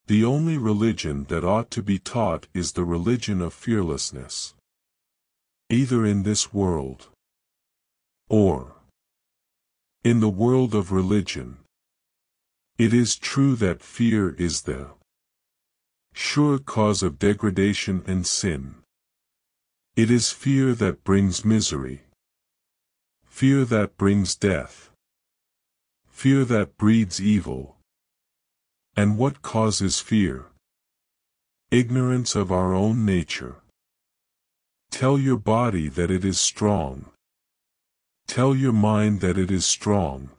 The only religion that ought to be taught is the religion of fearlessness. Either in this world, or in the world of religion. It is true that fear is the sure cause of degradation and sin. It is fear that brings misery. Fear that brings death. Fear that breeds evil. And what causes fear? Ignorance of our own nature. Tell your body that it is strong. Tell your mind that it is strong.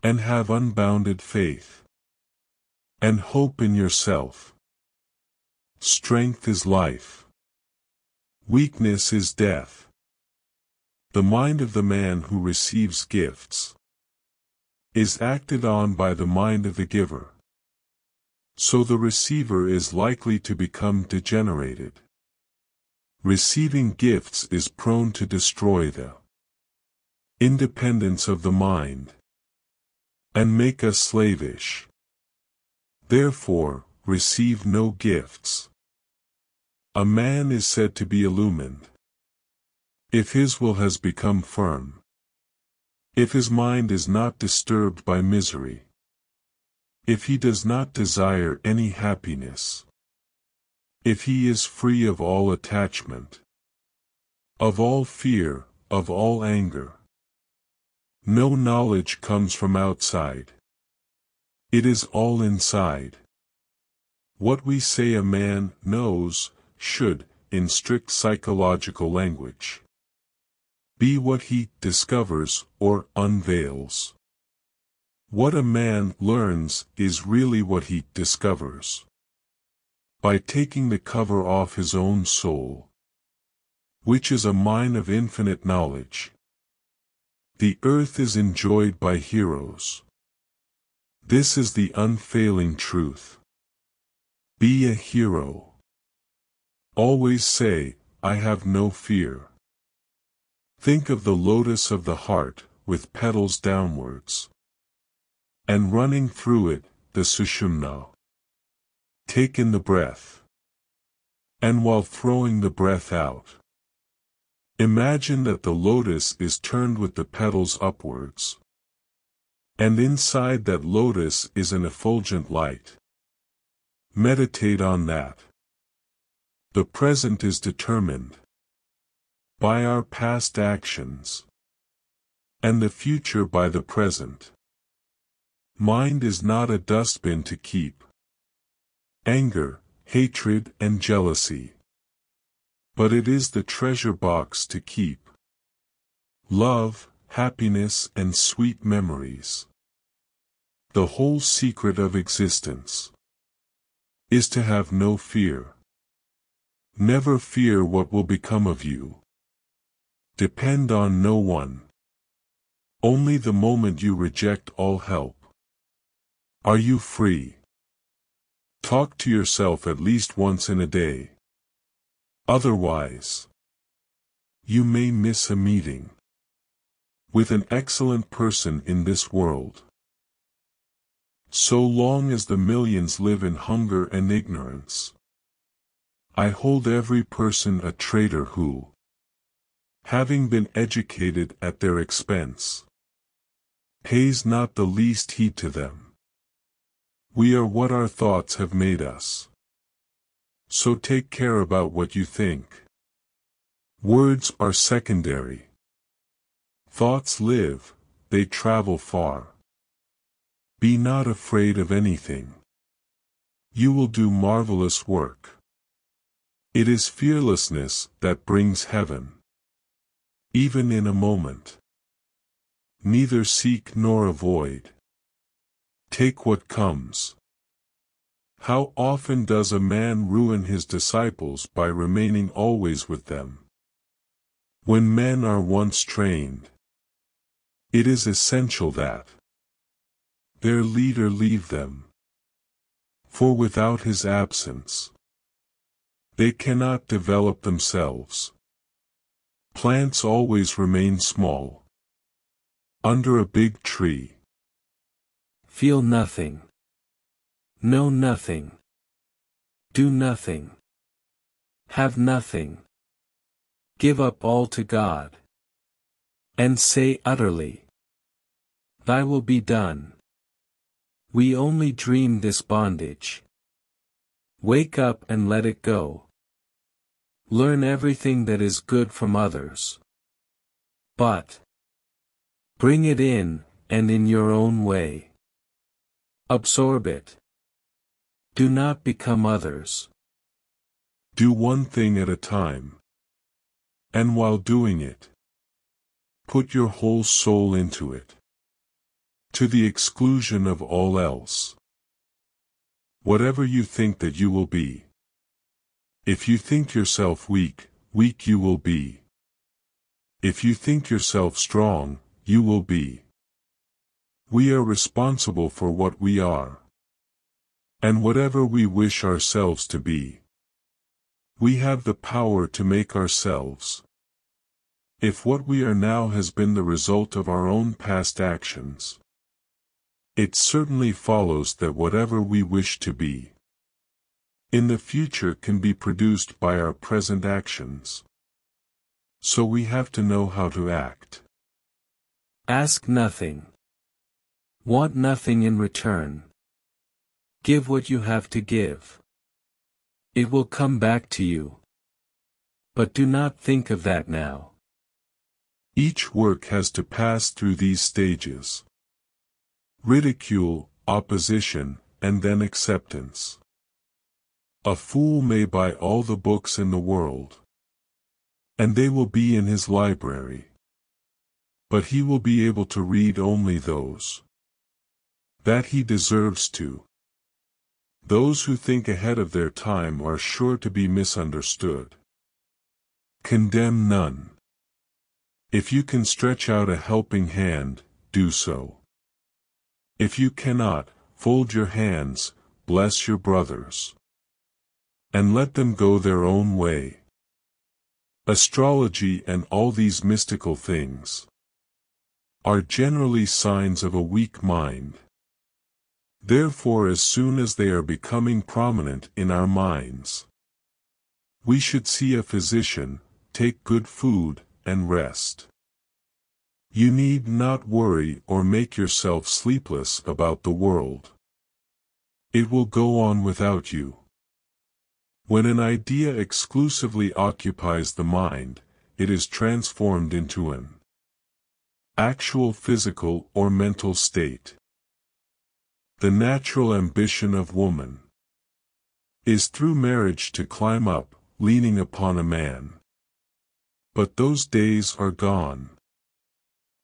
And have unbounded faith. And hope in yourself. Strength is life. Weakness is death. The mind of the man who receives gifts is acted on by the mind of the giver. So the receiver is likely to become degenerated. Receiving gifts is prone to destroy the independence of the mind, and make us slavish. Therefore, receive no gifts. A man is said to be illumined if his will has become firm, if his mind is not disturbed by misery, if he does not desire any happiness, if he is free of all attachment, of all fear, of all anger. No knowledge comes from outside. It is all inside. What we say a man knows, should, in strict psychological language, be what he discovers or unveils. What a man learns is really what he discovers. By taking the cover off his own soul, which is a mine of infinite knowledge. The earth is enjoyed by heroes. This is the unfailing truth. Be a hero. Always say, I have no fear. Think of the lotus of the heart, with petals downwards. And running through it, the sushumna. Take in the breath. And while throwing the breath out, imagine that the lotus is turned with the petals upwards. And inside that lotus is an effulgent light. Meditate on that. The present is determined by our past actions, and the future by the present. Mind is not a dustbin to keep anger, hatred, and jealousy, but it is the treasure box to keep love, happiness, and sweet memories. The whole secret of existence is to have no fear. Never fear what will become of you. Depend on no one. Only the moment you reject all help are you free. Talk to yourself at least once in a day. Otherwise, you may miss a meeting with an excellent person in this world. So long as the millions live in hunger and ignorance, I hold every person a traitor who, having been educated at their expense, pays not the least heed to them. We are what our thoughts have made us. So take care about what you think. Words are secondary. Thoughts live, they travel far. Be not afraid of anything. You will do marvelous work. It is fearlessness that brings heaven. Even in a moment. Neither seek nor avoid. Take what comes. How often does a man ruin his disciples by remaining always with them? When men are once trained, it is essential that their leader leave them. For without his absence, they cannot develop themselves. Plants always remain small. Under a big tree. Feel nothing. Know nothing. Do nothing. Have nothing. Give up all to God. And say utterly, Thy will be done. We only dream this bondage. Wake up and let it go. Learn everything that is good from others. But bring it in, and in your own way. Absorb it. Do not become others. Do one thing at a time. And while doing it, put your whole soul into it, to the exclusion of all else. Whatever you think that you will be. If you think yourself weak, weak you will be. If you think yourself strong, you will be. We are responsible for what we are. And whatever we wish ourselves to be, we have the power to make ourselves. If what we are now has been the result of our own past actions, it certainly follows that whatever we wish to be in the future can be produced by our present actions. So we have to know how to act. Ask nothing. Want nothing in return. Give what you have to give. It will come back to you. But do not think of that now. Each work has to pass through these stages: ridicule, opposition, and then acceptance. A fool may buy all the books in the world, and they will be in his library. But he will be able to read only those that he deserves to. Those who think ahead of their time are sure to be misunderstood. Condemn none. If you can stretch out a helping hand, do so. If you cannot, fold your hands, bless your brothers, and let them go their own way. Astrology and all these mystical things are generally signs of a weak mind. Therefore, as soon as they are becoming prominent in our minds, we should see a physician, take good food, and rest. You need not worry or make yourself sleepless about the world. It will go on without you. When an idea exclusively occupies the mind, it is transformed into an actual physical or mental state. The natural ambition of woman is through marriage to climb up, leaning upon a man. But those days are gone.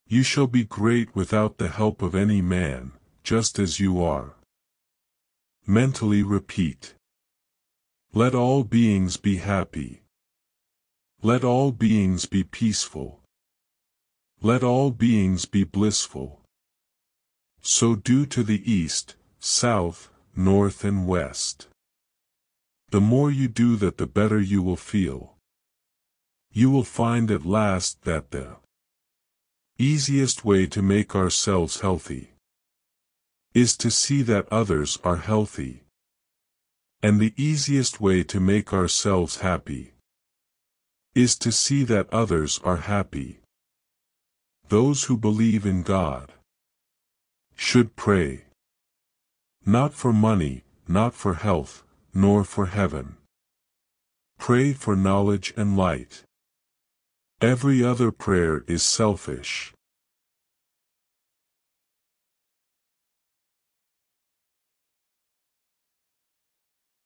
You shall be great without the help of any man, just as you are. Mentally repeat. Let all beings be happy. Let all beings be peaceful. Let all beings be blissful. So do to the east, south, north and west. The more you do that, the better you will feel. You will find at last that the easiest way to make ourselves healthy is to see that others are healthy. And the easiest way to make ourselves happy is to see that others are happy. Those who believe in God should pray, not for money, not for health, nor for heaven. Pray for knowledge and light. Every other prayer is selfish.